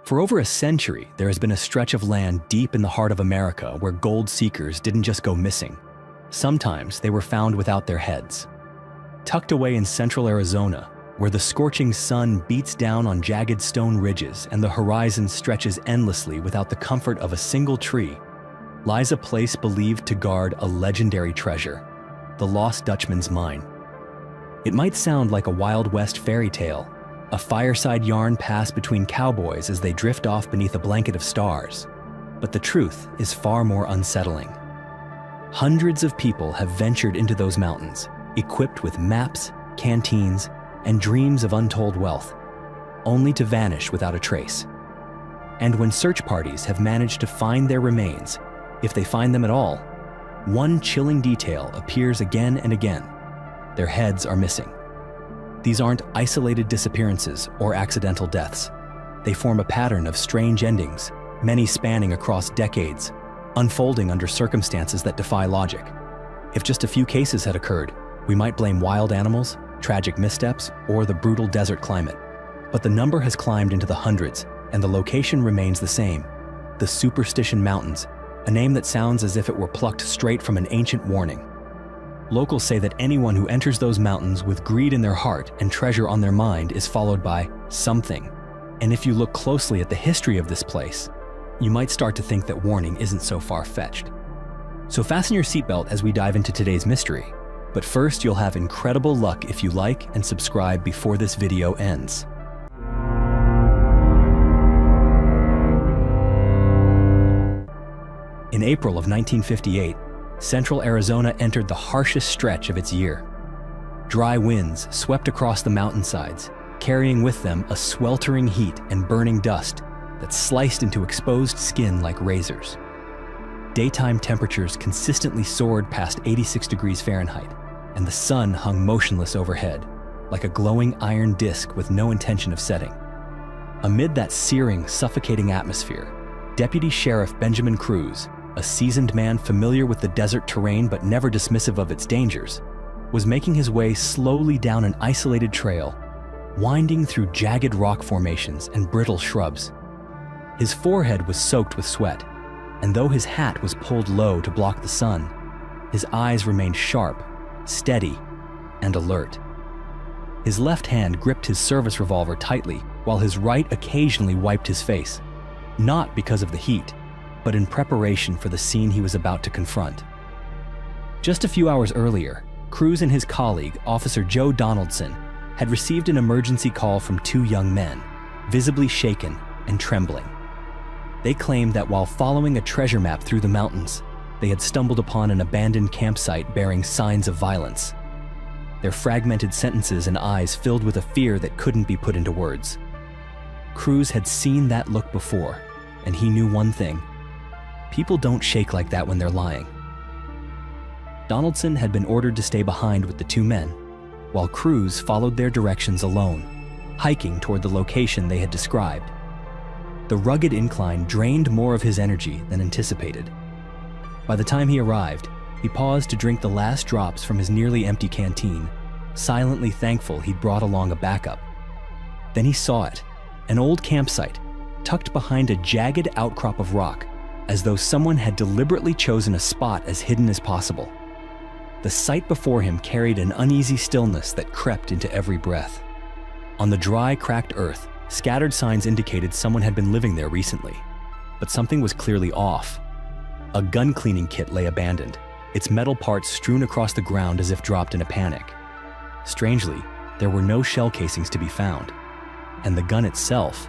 For over a century, there has been a stretch of land deep in the heart of America where gold seekers didn't just go missing. Sometimes they were found without their heads. Tucked away in central Arizona, where the scorching sun beats down on jagged stone ridges and the horizon stretches endlessly without the comfort of a single tree, lies a place believed to guard a legendary treasure, the lost Dutchman's mine. It might sound like a Wild West fairy tale, a fireside yarn passed between cowboys as they drift off beneath a blanket of stars, but the truth is far more unsettling. Hundreds of people have ventured into those mountains, equipped with maps, canteens, and dreams of untold wealth, only to vanish without a trace. And when search parties have managed to find their remains, if they find them at all, one chilling detail appears again and again: their heads are missing. These aren't isolated disappearances or accidental deaths. They form a pattern of strange endings, many spanning across decades, unfolding under circumstances that defy logic. If just a few cases had occurred, we might blame wild animals, tragic missteps, or the brutal desert climate. But the number has climbed into the hundreds, and the location remains the same: the Superstition Mountains, a name that sounds as if it were plucked straight from an ancient warning. Locals say that anyone who enters those mountains with greed in their heart and treasure on their mind is followed by something. And if you look closely at the history of this place, you might start to think that warning isn't so far-fetched. So fasten your seatbelt as we dive into today's mystery. But first, you'll have incredible luck if you like and subscribe before this video ends. In April of 1958, central Arizona entered the harshest stretch of its year. Dry winds swept across the mountainsides, carrying with them a sweltering heat and burning dust that sliced into exposed skin like razors. Daytime temperatures consistently soared past 86 degrees Fahrenheit, and the sun hung motionless overhead, like a glowing iron disc with no intention of setting. Amid that searing, suffocating atmosphere, Deputy Sheriff Benjamin Cruz, a seasoned man familiar with the desert terrain but never dismissive of its dangers, was making his way slowly down an isolated trail, winding through jagged rock formations and brittle shrubs. His forehead was soaked with sweat, and though his hat was pulled low to block the sun, his eyes remained sharp, steady, and alert. His left hand gripped his service revolver tightly, while his right occasionally wiped his face, not because of the heat, but in preparation for the scene he was about to confront. Just a few hours earlier, Cruz and his colleague, Officer Joe Donaldson, had received an emergency call from two young men, visibly shaken and trembling. They claimed that while following a treasure map through the mountains, they had stumbled upon an abandoned campsite bearing signs of violence. Their fragmented sentences and eyes filled with a fear that couldn't be put into words. Cruz had seen that look before, and he knew one thing: people don't shake like that when they're lying. Donaldson had been ordered to stay behind with the two men, while Cruz followed their directions alone, hiking toward the location they had described. The rugged incline drained more of his energy than anticipated. By the time he arrived, he paused to drink the last drops from his nearly empty canteen, silently thankful he'd brought along a backup. Then he saw it, an old campsite, tucked behind a jagged outcrop of rock, as though someone had deliberately chosen a spot as hidden as possible. The sight before him carried an uneasy stillness that crept into every breath. On the dry, cracked earth, scattered signs indicated someone had been living there recently, but something was clearly off. A gun cleaning kit lay abandoned, its metal parts strewn across the ground as if dropped in a panic. Strangely, there were no shell casings to be found, and the gun itself,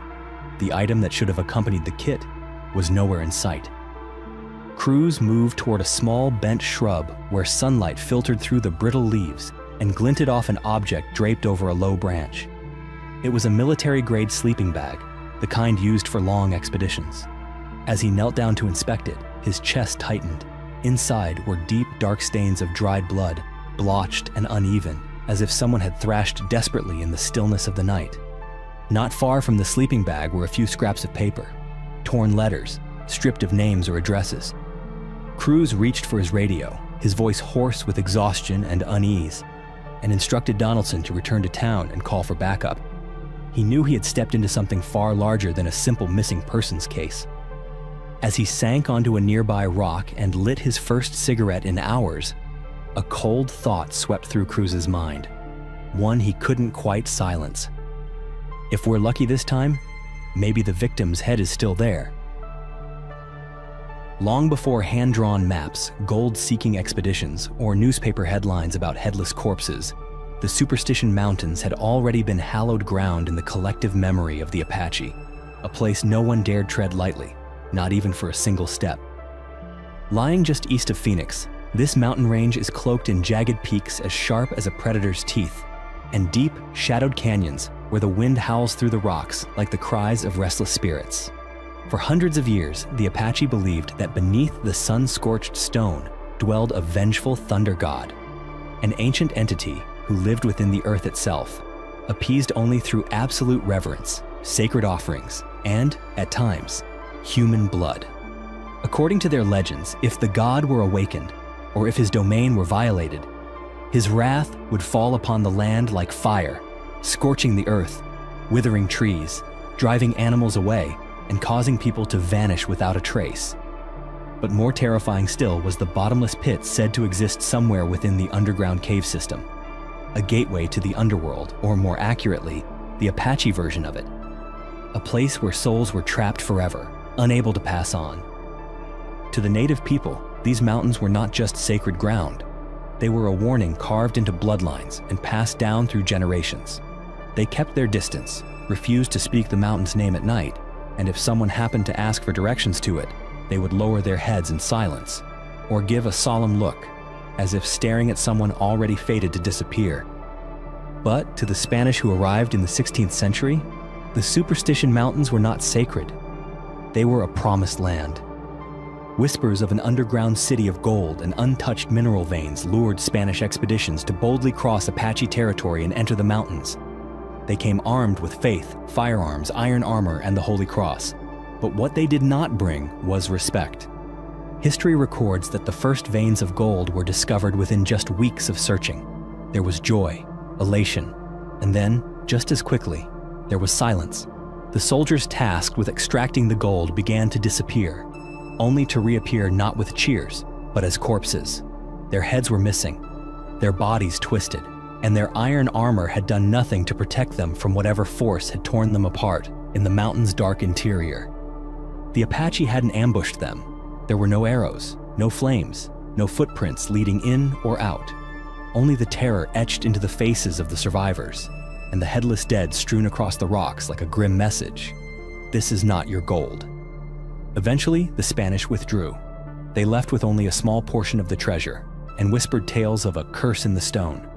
the item that should have accompanied the kit, was nowhere in sight. Cruz moved toward a small bent shrub where sunlight filtered through the brittle leaves and glinted off an object draped over a low branch. It was a military-grade sleeping bag, the kind used for long expeditions. As he knelt down to inspect it, his chest tightened. Inside were deep, dark stains of dried blood, blotched and uneven, as if someone had thrashed desperately in the stillness of the night. Not far from the sleeping bag were a few scraps of paper, torn letters, stripped of names or addresses. Cruz reached for his radio, his voice hoarse with exhaustion and unease, and instructed Donaldson to return to town and call for backup. He knew he had stepped into something far larger than a simple missing persons case. As he sank onto a nearby rock and lit his first cigarette in hours, a cold thought swept through Cruz's mind, one he couldn't quite silence. If we're lucky this time, maybe the victim's head is still there. Long before hand-drawn maps, gold-seeking expeditions, or newspaper headlines about headless corpses, the Superstition Mountains had already been hallowed ground in the collective memory of the Apache, a place no one dared tread lightly, not even for a single step. Lying just east of Phoenix, this mountain range is cloaked in jagged peaks as sharp as a predator's teeth, and deep, shadowed canyons where the wind howls through the rocks like the cries of restless spirits. For hundreds of years, the Apache believed that beneath the sun-scorched stone dwelled a vengeful thunder god, an ancient entity who lived within the earth itself, appeased only through absolute reverence, sacred offerings, and, at times, human blood. According to their legends, if the god were awakened, or if his domain were violated, his wrath would fall upon the land like fire, scorching the earth, withering trees, driving animals away, and causing people to vanish without a trace. But more terrifying still was the bottomless pit said to exist somewhere within the underground cave system, a gateway to the underworld, or more accurately, the Apache version of it, a place where souls were trapped forever, unable to pass on. To the native people, these mountains were not just sacred ground. They were a warning carved into bloodlines and passed down through generations. They kept their distance, refused to speak the mountain's name at night, and if someone happened to ask for directions to it, they would lower their heads in silence, or give a solemn look, as if staring at someone already fated to disappear. But to the Spanish who arrived in the 16th century, the Superstition Mountains were not sacred. They were a promised land. Whispers of an underground city of gold and untouched mineral veins lured Spanish expeditions to boldly cross Apache territory and enter the mountains. They came armed with faith, firearms, iron armor, and the Holy Cross. But what they did not bring was respect. History records that the first veins of gold were discovered within just weeks of searching. There was joy, elation, and then, just as quickly, there was silence. The soldiers tasked with extracting the gold began to disappear, only to reappear not with cheers, but as corpses. Their heads were missing, their bodies twisted, and their iron armor had done nothing to protect them from whatever force had torn them apart in the mountain's dark interior. The Apache hadn't ambushed them. There were no arrows, no flames, no footprints leading in or out. Only the terror etched into the faces of the survivors, and the headless dead strewn across the rocks like a grim message. This is not your gold. Eventually, the Spanish withdrew. They left with only a small portion of the treasure, and whispered tales of a curse in the stone.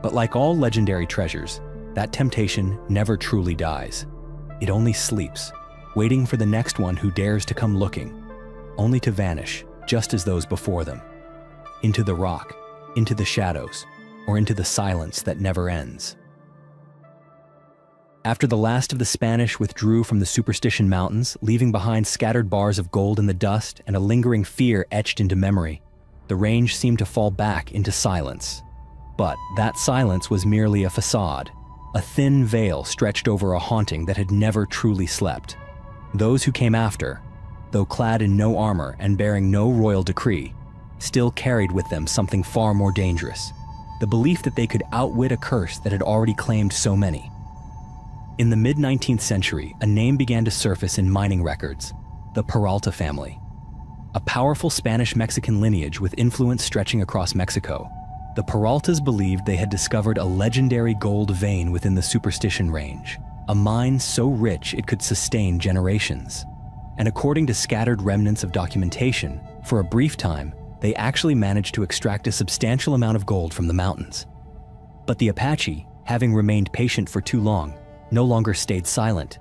But like all legendary treasures, that temptation never truly dies. It only sleeps, waiting for the next one who dares to come looking, only to vanish just as those before them. Into the rock, into the shadows, or into the silence that never ends. After the last of the Spanish withdrew from the Superstition Mountains, leaving behind scattered bars of gold in the dust and a lingering fear etched into memory, the range seemed to fall back into silence. But that silence was merely a facade, a thin veil stretched over a haunting that had never truly slept. Those who came after, though clad in no armor and bearing no royal decree, still carried with them something far more dangerous, the belief that they could outwit a curse that had already claimed so many. In the mid-19th century, a name began to surface in mining records, the Peralta family. A powerful Spanish-Mexican lineage with influence stretching across Mexico, the Peraltas believed they had discovered a legendary gold vein within the Superstition Range, a mine so rich it could sustain generations. And according to scattered remnants of documentation, for a brief time, they actually managed to extract a substantial amount of gold from the mountains. But the Apache, having remained patient for too long, no longer stayed silent.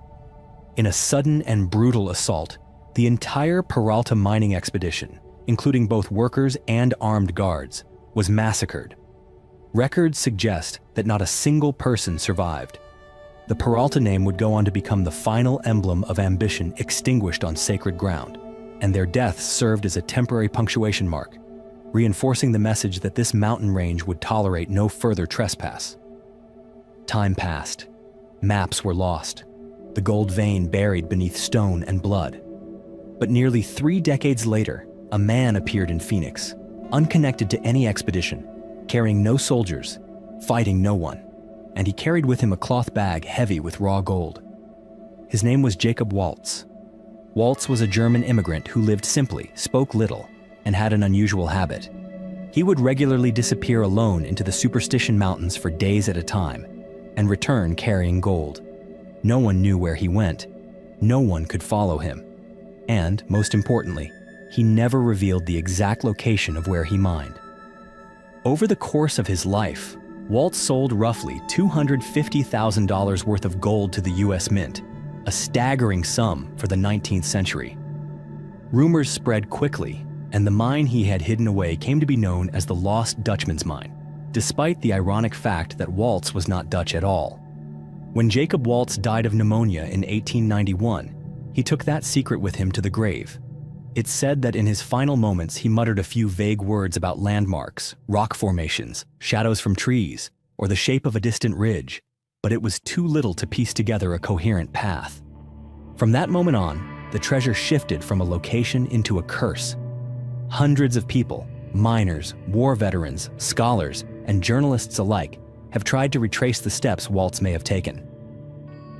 In a sudden and brutal assault, the entire Peralta mining expedition, including both workers and armed guards, was massacred. Records suggest that not a single person survived. The Peralta name would go on to become the final emblem of ambition extinguished on sacred ground, and their deaths served as a temporary punctuation mark, reinforcing the message that this mountain range would tolerate no further trespass. Time passed. Maps were lost, the gold vein buried beneath stone and blood. But nearly 3 decades later, a man appeared in Phoenix, unconnected to any expedition, carrying no soldiers, fighting no one, and he carried with him a cloth bag heavy with raw gold. His name was Jacob Waltz. Waltz was a German immigrant who lived simply, spoke little, and had an unusual habit. He would regularly disappear alone into the Superstition Mountains for days at a time and return carrying gold. No one knew where he went. No one could follow him. And, most importantly, he never revealed the exact location of where he mined. Over the course of his life, Waltz sold roughly $250,000 worth of gold to the U.S. Mint, a staggering sum for the 19th century. Rumors spread quickly, and the mine he had hidden away came to be known as the Lost Dutchman's Mine, despite the ironic fact that Waltz was not Dutch at all. When Jacob Waltz died of pneumonia in 1891, he took that secret with him to the grave. It's said that in his final moments he muttered a few vague words about landmarks, rock formations, shadows from trees, or the shape of a distant ridge, but it was too little to piece together a coherent path. From that moment on, the treasure shifted from a location into a curse. Hundreds of people, miners, war veterans, scholars, and journalists alike, have tried to retrace the steps Waltz may have taken.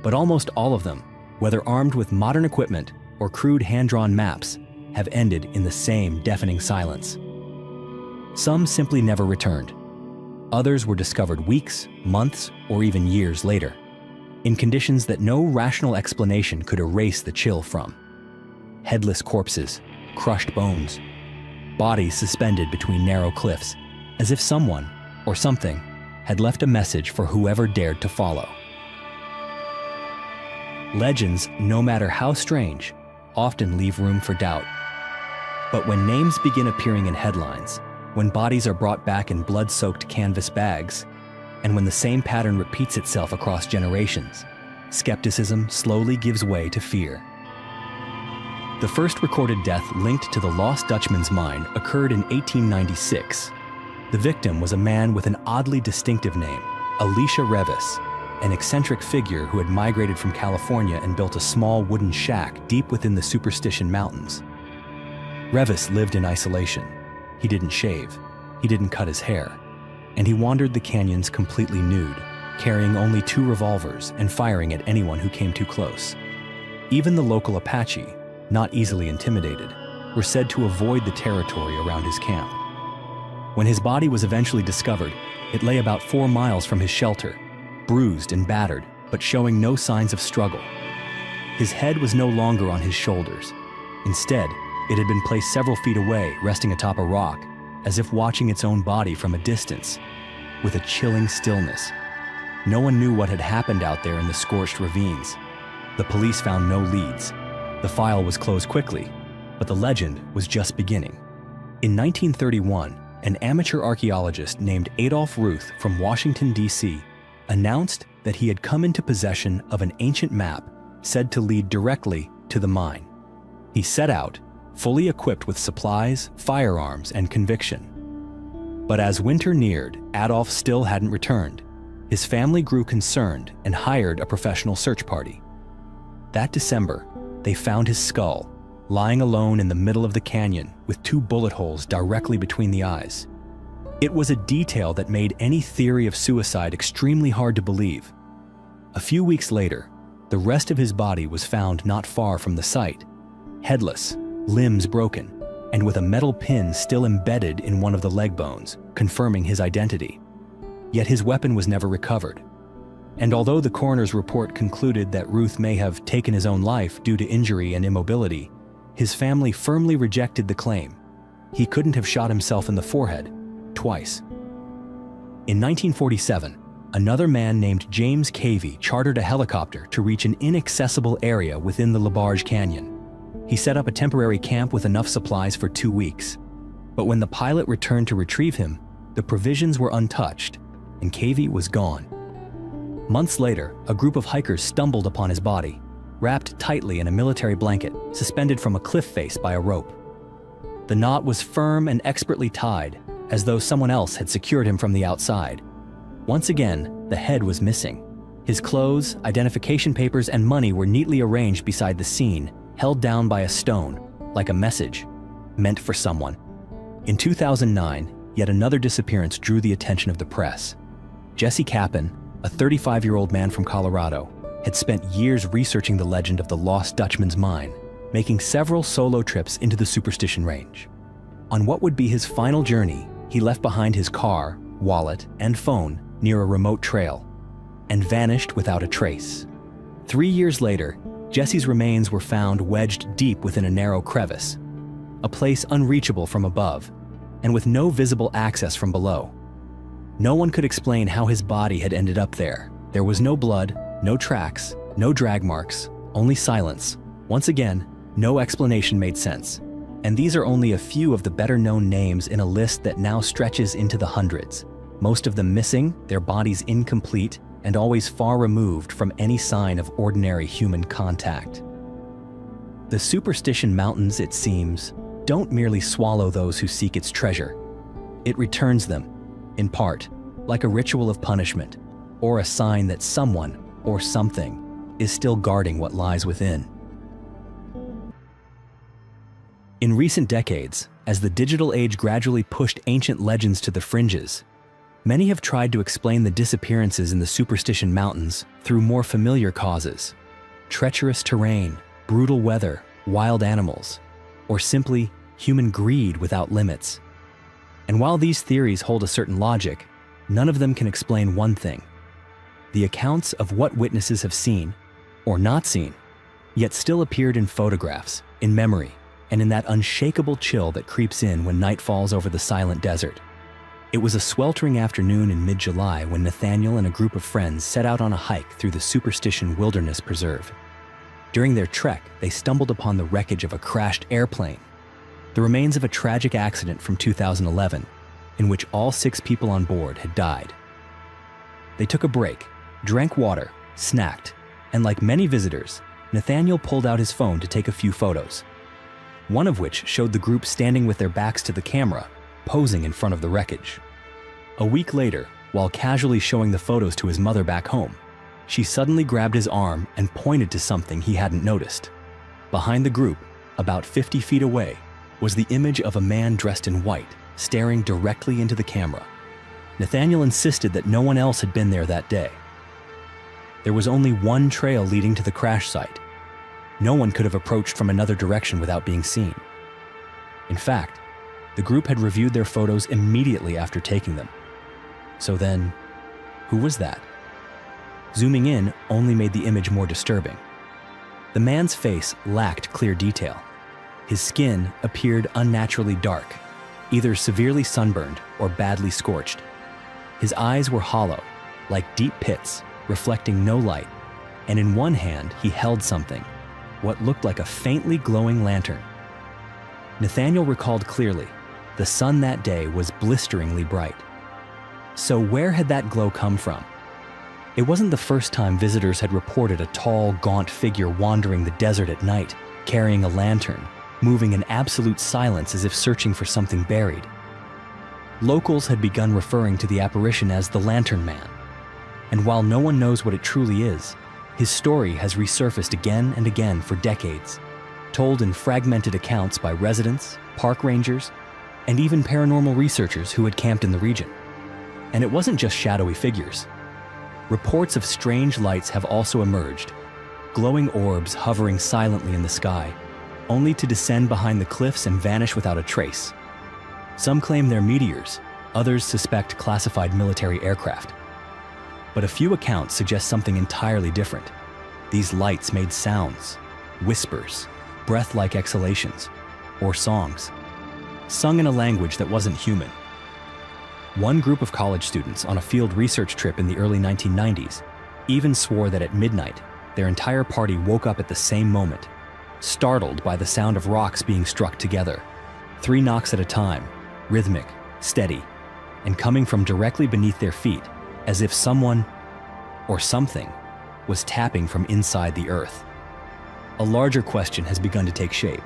But almost all of them, whether armed with modern equipment or crude hand-drawn maps, have ended in the same deafening silence. Some simply never returned. Others were discovered weeks, months, or even years later, in conditions that no rational explanation could erase the chill from. Headless corpses, crushed bones, bodies suspended between narrow cliffs, as if someone, or something, had left a message for whoever dared to follow. Legends, no matter how strange, often leave room for doubt. But when names begin appearing in headlines, when bodies are brought back in blood-soaked canvas bags, and when the same pattern repeats itself across generations, skepticism slowly gives way to fear. The first recorded death linked to the Lost Dutchman's Mine occurred in 1896. The victim was a man with an oddly distinctive name, Elisha Revis, an eccentric figure who had migrated from California and built a small wooden shack deep within the Superstition Mountains. Revis lived in isolation. He didn't shave, he didn't cut his hair, and he wandered the canyons completely nude, carrying only 2 revolvers and firing at anyone who came too close. Even the local Apache, not easily intimidated, were said to avoid the territory around his camp. When his body was eventually discovered, it lay about 4 miles from his shelter, bruised and battered, but showing no signs of struggle. His head was no longer on his shoulders. Instead, it had been placed several feet away, resting atop a rock, as if watching its own body from a distance, with a chilling stillness. No one knew what had happened out there in the scorched ravines. The police found no leads. The file was closed quickly, but the legend was just beginning. In 1931, an amateur archaeologist named Adolf Ruth from Washington, D.C., announced that he had come into possession of an ancient map said to lead directly to the mine. He set out, fully equipped with supplies, firearms, and conviction. But as winter neared, Adolf still hadn't returned. His family grew concerned and hired a professional search party. That December, they found his skull, lying alone in the middle of the canyon with 2 bullet holes directly between the eyes. It was a detail that made any theory of suicide extremely hard to believe. A few weeks later, the rest of his body was found not far from the site, headless, limbs broken, and with a metal pin still embedded in one of the leg bones, confirming his identity. Yet his weapon was never recovered. And although the coroner's report concluded that Ruth may have taken his own life due to injury and immobility, his family firmly rejected the claim. He couldn't have shot himself in the forehead twice. In 1947, another man named James Cavey chartered a helicopter to reach an inaccessible area within the LaBarge Canyon. He set up a temporary camp with enough supplies for 2 weeks. But when the pilot returned to retrieve him, the provisions were untouched, and Cavey was gone. Months later, a group of hikers stumbled upon his body, wrapped tightly in a military blanket, suspended from a cliff face by a rope. The knot was firm and expertly tied, as though someone else had secured him from the outside. Once again, the head was missing. His clothes, identification papers, and money were neatly arranged beside the scene, held down by a stone, like a message, meant for someone. In 2009, yet another disappearance drew the attention of the press. Jesse Kappen, a 35-year-old man from Colorado, had spent years researching the legend of the lost Dutchman's mine, making several solo trips into the Superstition Range. On what would be his final journey, he left behind his car, wallet, and phone near a remote trail, and vanished without a trace. 3 years later, Jesse's remains were found wedged deep within a narrow crevice, a place unreachable from above, and with no visible access from below. No one could explain how his body had ended up there. There was no blood, no tracks, no drag marks, only silence. Once again, no explanation made sense. And these are only a few of the better-known names in a list that now stretches into the hundreds. Most of them missing, their bodies incomplete, and always far removed from any sign of ordinary human contact. The Superstition Mountains, it seems, don't merely swallow those who seek its treasure. It returns them, in part, like a ritual of punishment, or a sign that someone or something is still guarding what lies within. In recent decades, as the digital age gradually pushed ancient legends to the fringes, many have tried to explain the disappearances in the Superstition Mountains through more familiar causes: treacherous terrain, brutal weather, wild animals, or simply human greed without limits. And while these theories hold a certain logic, none of them can explain one thing: the accounts of what witnesses have seen, or not seen, yet still appeared in photographs, in memory, and in that unshakable chill that creeps in when night falls over the silent desert. It was a sweltering afternoon in mid-July when Nathaniel and a group of friends set out on a hike through the Superstition Wilderness Preserve. During their trek, they stumbled upon the wreckage of a crashed airplane, the remains of a tragic accident from 2011, in which all 6 people on board had died. They took a break, drank water, snacked, and like many visitors, Nathaniel pulled out his phone to take a few photos, one of which showed the group standing with their backs to the camera, posing in front of the wreckage. A week later, while casually showing the photos to his mother back home, she suddenly grabbed his arm and pointed to something he hadn't noticed. Behind the group, about 50 feet away, was the image of a man dressed in white, staring directly into the camera. Nathaniel insisted that no one else had been there that day. There was only one trail leading to the crash site. No one could have approached from another direction without being seen. In fact, the group had reviewed their photos immediately after taking them. So then, who was that? Zooming in only made the image more disturbing. The man's face lacked clear detail. His skin appeared unnaturally dark, either severely sunburned or badly scorched. His eyes were hollow, like deep pits, reflecting no light, and in one hand he held something, what looked like a faintly glowing lantern. Nathaniel recalled clearly, the sun that day was blisteringly bright. So where had that glow come from? It wasn't the first time visitors had reported a tall, gaunt figure wandering the desert at night, carrying a lantern, moving in absolute silence as if searching for something buried. Locals had begun referring to the apparition as the Lantern Man. And while no one knows what it truly is, his story has resurfaced again and again for decades, told in fragmented accounts by residents, park rangers, and even paranormal researchers who had camped in the region. And it wasn't just shadowy figures. Reports of strange lights have also emerged, glowing orbs hovering silently in the sky, only to descend behind the cliffs and vanish without a trace. Some claim they're meteors, others suspect classified military aircraft. But a few accounts suggest something entirely different. These lights made sounds, whispers, breath-like exhalations, or songs, sung in a language that wasn't human. One group of college students on a field research trip in the early 1990s even swore that at midnight, their entire party woke up at the same moment, startled by the sound of rocks being struck together, 3 knocks at a time, rhythmic, steady, and coming from directly beneath their feet, as if someone, or something, was tapping from inside the earth. A larger question has begun to take shape.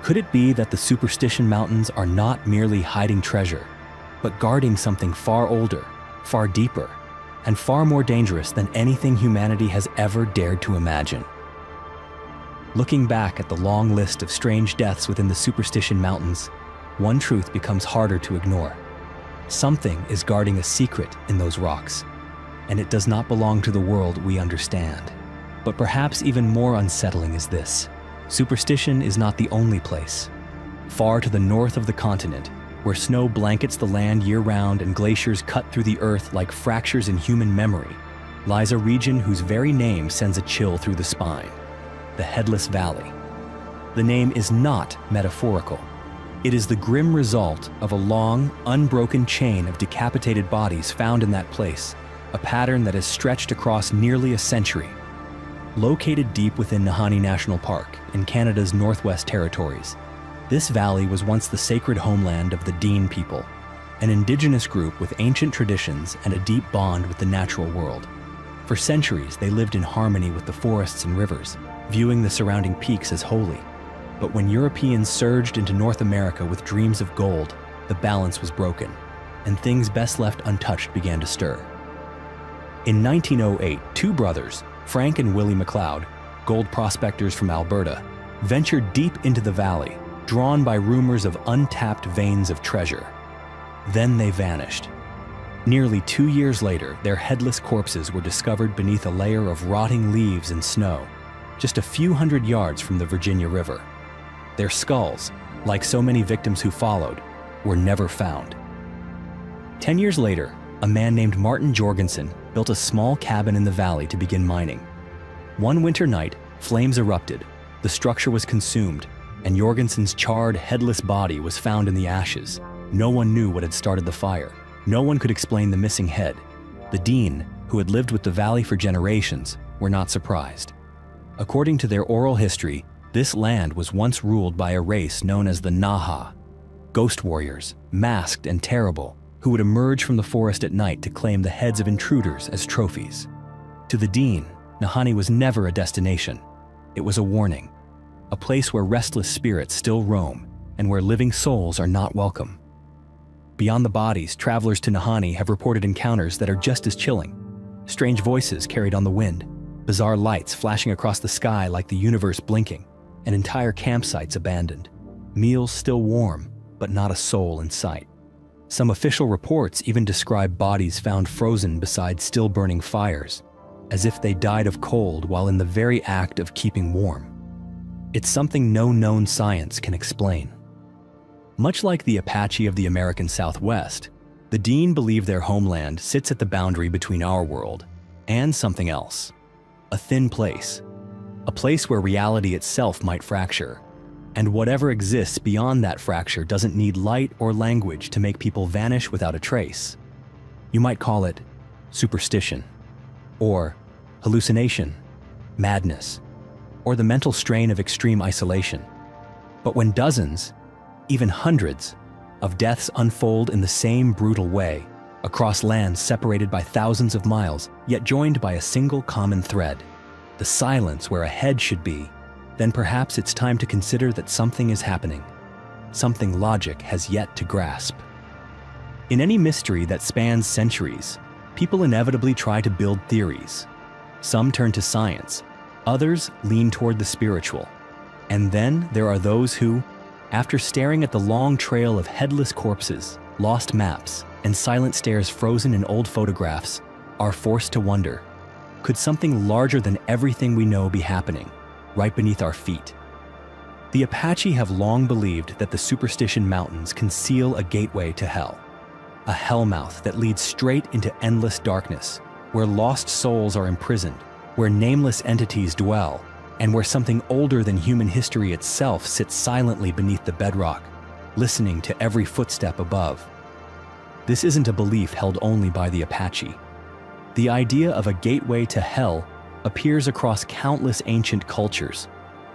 Could it be that the Superstition Mountains are not merely hiding treasure, but guarding something far older, far deeper, and far more dangerous than anything humanity has ever dared to imagine. Looking back at the long list of strange deaths within the Superstition Mountains, one truth becomes harder to ignore. Something is guarding a secret in those rocks, and it does not belong to the world we understand. But perhaps even more unsettling is this: superstition is not the only place. Far to the north of the continent, where snow blankets the land year-round and glaciers cut through the earth like fractures in human memory, lies a region whose very name sends a chill through the spine: the Headless Valley. The name is not metaphorical. It is the grim result of a long, unbroken chain of decapitated bodies found in that place, a pattern that has stretched across nearly a century. Located deep within Nahanni National Park in Canada's Northwest Territories, this valley was once the sacred homeland of the Dean people, an indigenous group with ancient traditions and a deep bond with the natural world. For centuries, they lived in harmony with the forests and rivers, viewing the surrounding peaks as holy. But when Europeans surged into North America with dreams of gold, the balance was broken, and things best left untouched began to stir. In 1908, two brothers, Frank and Willie McLeod, gold prospectors from Alberta, ventured deep into the valley, drawn by rumors of untapped veins of treasure. Then they vanished. Nearly 2 years later, their headless corpses were discovered beneath a layer of rotting leaves and snow, just a few hundred yards from the Virginia River. Their skulls, like so many victims who followed, were never found. 10 years later, a man named Martin Jorgensen built a small cabin in the valley to begin mining. One winter night, flames erupted, the structure was consumed, and Jorgensen's charred, headless body was found in the ashes. No one knew what had started the fire. No one could explain the missing head. The Dean, who had lived with the valley for generations, were not surprised. According to their oral history, this land was once ruled by a race known as the Naha, ghost warriors, masked and terrible, who would emerge from the forest at night to claim the heads of intruders as trophies. To the Dean, Nahanni was never a destination. It was a warning, a place where restless spirits still roam and where living souls are not welcome. Beyond the bodies, travelers to Nahanni have reported encounters that are just as chilling. Strange voices carried on the wind, bizarre lights flashing across the sky like the universe blinking, and entire campsites abandoned. Meals still warm, but not a soul in sight. Some official reports even describe bodies found frozen beside still burning fires, as if they died of cold while in the very act of keeping warm. It's something no known science can explain. Much like the Apache of the American Southwest, the Dean believe their homeland sits at the boundary between our world and something else. A thin place. A place where reality itself might fracture. And whatever exists beyond that fracture doesn't need light or language to make people vanish without a trace. You might call it superstition, or hallucination, madness, or the mental strain of extreme isolation. But when dozens, even hundreds, of deaths unfold in the same brutal way, across lands separated by thousands of miles, yet joined by a single common thread, the silence where a head should be, then perhaps it's time to consider that something is happening, something logic has yet to grasp. In any mystery that spans centuries, people inevitably try to build theories. Some turn to science, others lean toward the spiritual. And then there are those who, after staring at the long trail of headless corpses, lost maps, and silent stares frozen in old photographs, are forced to wonder, could something larger than everything we know be happening, right beneath our feet? The Apache have long believed that the Superstition Mountains conceal a gateway to hell, a hellmouth that leads straight into endless darkness, where lost souls are imprisoned, where nameless entities dwell, and where something older than human history itself sits silently beneath the bedrock, listening to every footstep above. This isn't a belief held only by the Apache. The idea of a gateway to hell appears across countless ancient cultures,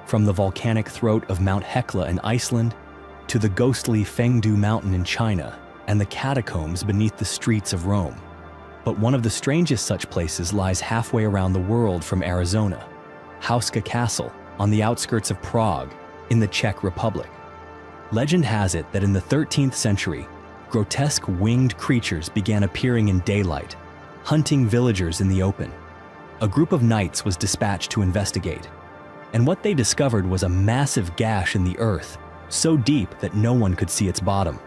from the volcanic throat of Mount Hekla in Iceland to the ghostly Fengdu Mountain in China and the catacombs beneath the streets of Rome. But one of the strangest such places lies halfway around the world from Arizona, Hauska Castle on the outskirts of Prague in the Czech Republic. Legend has it that in the 13th century, grotesque winged creatures began appearing in daylight, hunting villagers in the open. A group of knights was dispatched to investigate, and what they discovered was a massive gash in the earth, so deep that no one could see its bottom.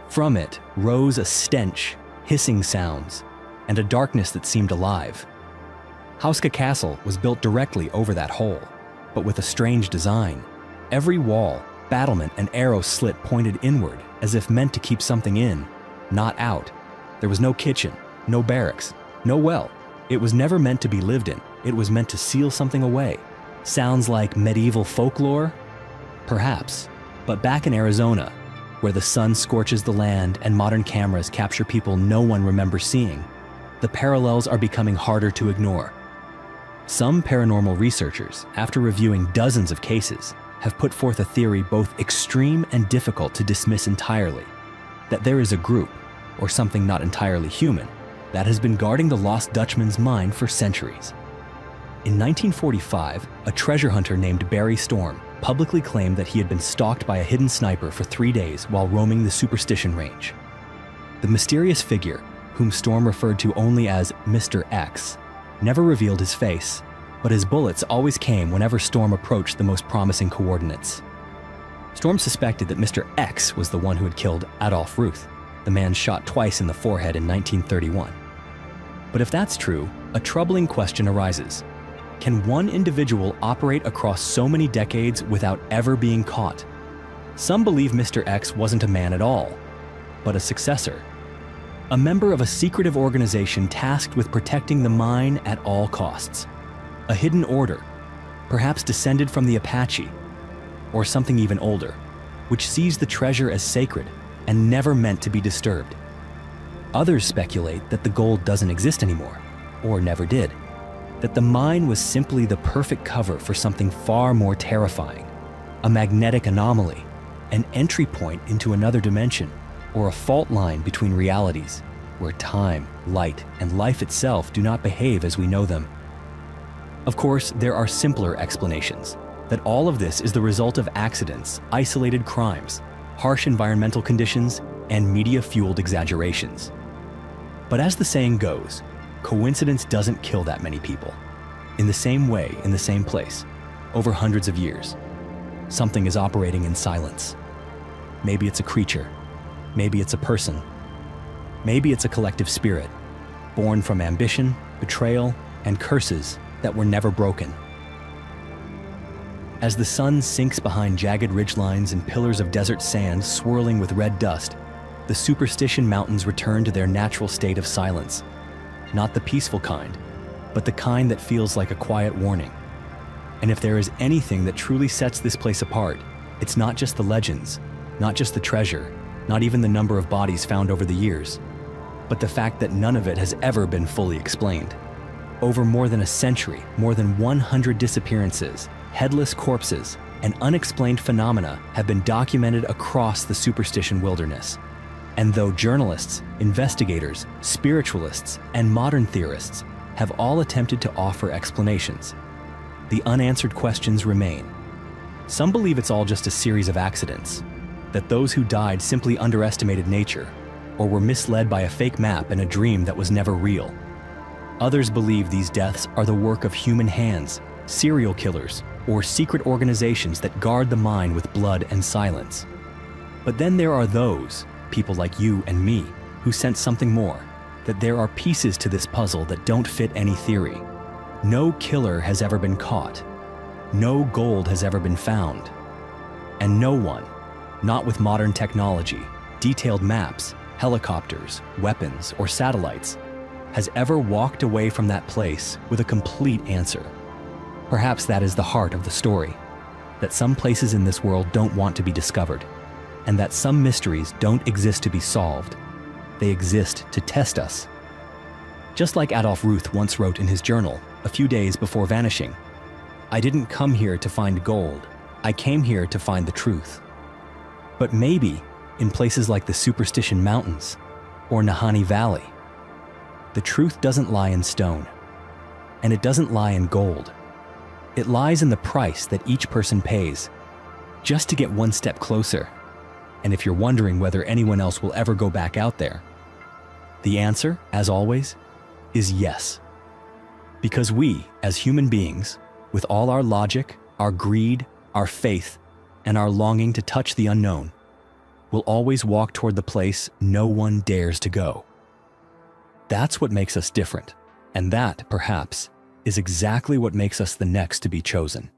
From it rose a stench, hissing sounds, and a darkness that seemed alive. Hauska Castle was built directly over that hole, but with a strange design. Every wall, battlement, and arrow slit pointed inward, as if meant to keep something in, not out. There was no kitchen, no barracks, no well. It was never meant to be lived in. It was meant to seal something away. Sounds like medieval folklore? Perhaps. But back in Arizona, where the sun scorches the land and modern cameras capture people no one remembers seeing, the parallels are becoming harder to ignore. Some paranormal researchers, after reviewing dozens of cases, have put forth a theory both extreme and difficult to dismiss entirely, that there is a group, or something not entirely human, that has been guarding the lost Dutchman's mind for centuries. In 1945, a treasure hunter named Barry Storm publicly claimed that he had been stalked by a hidden sniper for 3 days while roaming the Superstition Range. The mysterious figure, whom Storm referred to only as Mr. X, never revealed his face, but his bullets always came whenever Storm approached the most promising coordinates. Storm suspected that Mr. X was the one who had killed Adolf Ruth, the man shot twice in the forehead in 1931. But if that's true, a troubling question arises. Can one individual operate across so many decades without ever being caught? Some believe Mr. X wasn't a man at all, but a successor. A member of a secretive organization tasked with protecting the mine at all costs. A hidden order, perhaps descended from the Apache, or something even older, which sees the treasure as sacred and never meant to be disturbed. Others speculate that the gold doesn't exist anymore, or never did. That the mine was simply the perfect cover for something far more terrifying, a magnetic anomaly, an entry point into another dimension, or a fault line between realities, where time, light, and life itself do not behave as we know them. Of course, there are simpler explanations, that all of this is the result of accidents, isolated crimes, harsh environmental conditions, and media-fueled exaggerations. But as the saying goes, coincidence doesn't kill that many people. In the same way, in the same place, over hundreds of years, something is operating in silence. Maybe it's a creature. Maybe it's a person. Maybe it's a collective spirit, born from ambition, betrayal, and curses that were never broken. As the sun sinks behind jagged ridgelines and pillars of desert sand swirling with red dust, the Superstition Mountains return to their natural state of silence. Not the peaceful kind, but the kind that feels like a quiet warning. And if there is anything that truly sets this place apart, it's not just the legends, not just the treasure, not even the number of bodies found over the years, but the fact that none of it has ever been fully explained. Over more than a century, more than 100 disappearances, headless corpses, and unexplained phenomena have been documented across the Superstition wilderness. And though journalists, investigators, spiritualists, and modern theorists have all attempted to offer explanations, the unanswered questions remain. Some believe it's all just a series of accidents, that those who died simply underestimated nature, or were misled by a fake map and a dream that was never real. Others believe these deaths are the work of human hands, serial killers, or secret organizations that guard the mine with blood and silence. But then there are those, people like you and me, who sense something more, that there are pieces to this puzzle that don't fit any theory. No killer has ever been caught. No gold has ever been found. And no one, not with modern technology, detailed maps, helicopters, weapons, or satellites, has ever walked away from that place with a complete answer. Perhaps that is the heart of the story, that some places in this world don't want to be discovered, and that some mysteries don't exist to be solved. They exist to test us. Just like Adolf Ruth once wrote in his journal, a few days before vanishing, "I didn't come here to find gold. I came here to find the truth." But maybe, in places like the Superstition Mountains or Nahanni Valley, the truth doesn't lie in stone, and it doesn't lie in gold. It lies in the price that each person pays, just to get one step closer. And if you're wondering whether anyone else will ever go back out there, the answer, as always, is yes. Because we, as human beings, with all our logic, our greed, our faith, and our longing to touch the unknown, will always walk toward the place no one dares to go. That's what makes us different, and that, perhaps, is exactly what makes us the next to be chosen.